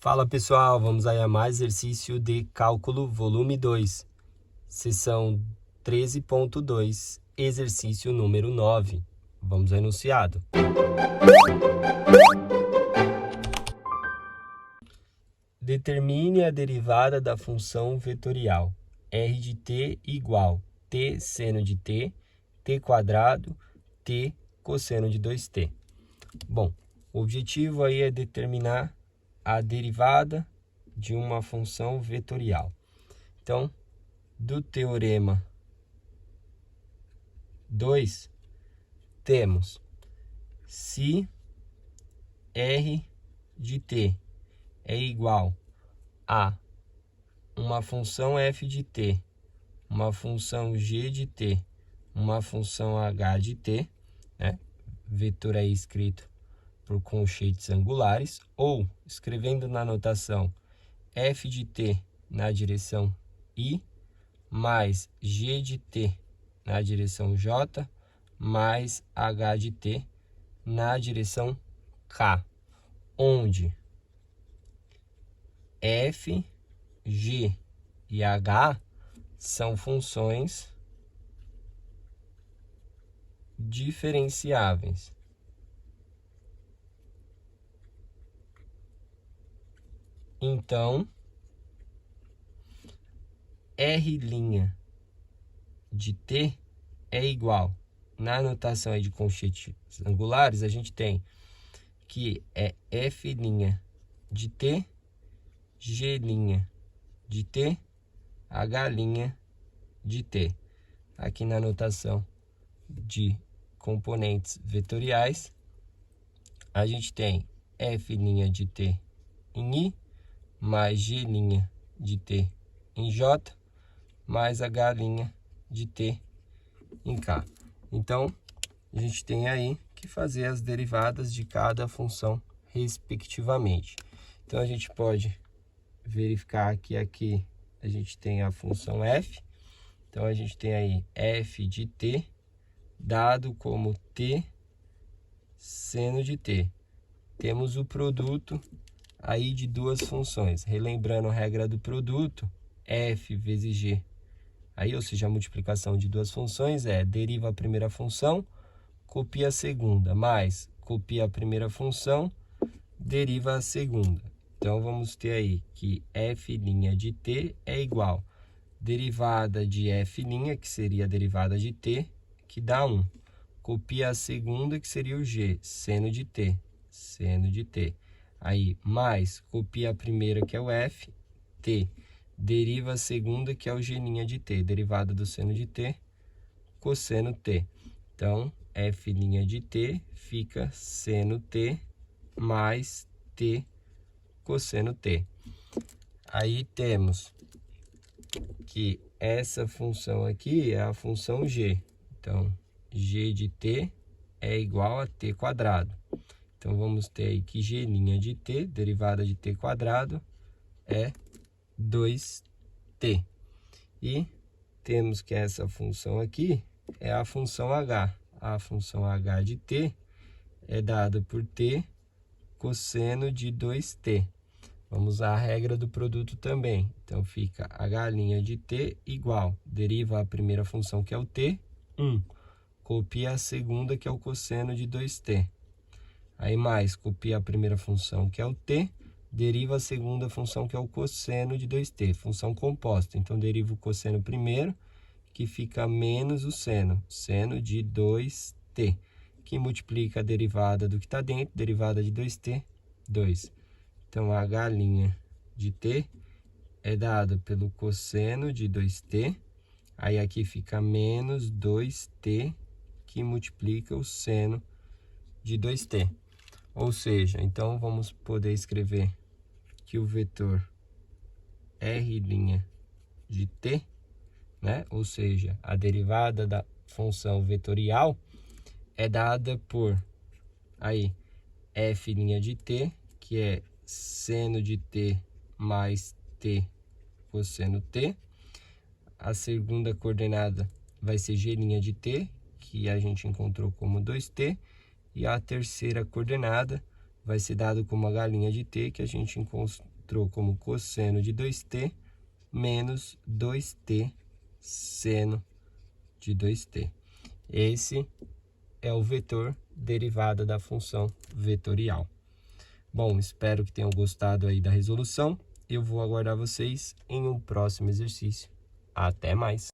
Fala pessoal, vamos aí a mais exercício de cálculo volume 2, seção 13.2, exercício número 9. Vamos ao enunciado. Determine a derivada da função vetorial r de t igual t seno de t, t quadrado, t cosseno de 2t. Bom, o objetivo aí é determinar a derivada de uma função vetorial. Então, do teorema 2, temos se r de t é igual a uma função f de t, uma função g de t, uma função h de t, né? Vetor aí escrito por conchetes angulares, ou escrevendo na notação f de t na direção i, mais g de t na direção j, mais h de t na direção k, onde f, g e h são funções diferenciáveis. Então, R' de t é igual, na notação aí de conchetes angulares, a gente tem que é F' de t, G' de t, H' de t. Aqui na notação de componentes vetoriais, a gente tem F' de t em i, mais G' de t em j, mais H' de t em k. Então, a gente tem aí que fazer as derivadas de cada função respectivamente. Então, a gente pode verificar que aqui a gente tem a função f. Então, a gente tem aí f de t dado como t seno de t. Temos o produto aí de duas funções. Relembrando a regra do produto, f vezes g. Aí, ou seja, a multiplicação de duas funções é deriva a primeira função, copia a segunda, mais copia a primeira função, deriva a segunda. Então, vamos ter aí que f' de t é igual derivada de f', que seria a derivada de t, que dá 1. Copia a segunda, que seria o g, seno de t, seno de t. Aí, mais copia a primeira, que é o f, t. Deriva a segunda, que é o g' de t, derivada do seno de t, cosseno t. Então, f' de t fica seno t mais t cosseno t. Aí temos que essa função aqui é a função g. Então, g de t é igual a t quadrado. Então, vamos ter aí que g' de t, derivada de t quadrado, é 2t. E temos que essa função aqui é a função h. A função h de t é dada por t cosseno de 2t. Vamos usar a regra do produto também. Então, fica h' de t igual, deriva a primeira função, que é o t, 1. Copia a segunda, que é o cosseno de 2t. Aí, mais, copia a primeira função, que é o t, deriva a segunda função, que é o cosseno de 2t, função composta. Então, deriva o cosseno primeiro, que fica menos o seno, seno de 2t, que multiplica a derivada do que está dentro, derivada de 2t, 2. Então, a h' de t é dado pelo cosseno de 2t, aí aqui fica menos 2t, que multiplica o seno de 2t. Ou seja, então vamos poder escrever que o vetor R' de t, né? Ou seja, a derivada da função vetorial é dada por aí f' de t, que é seno de t mais t cosseno t. A segunda coordenada vai ser g' de t, que a gente encontrou como 2t. E a terceira coordenada vai ser dado como h' de t, que a gente encontrou como cosseno de 2t menos 2t seno de 2t. Esse é o vetor derivada da função vetorial. Bom, espero que tenham gostado aí da resolução. Eu vou aguardar vocês em um próximo exercício. Até mais!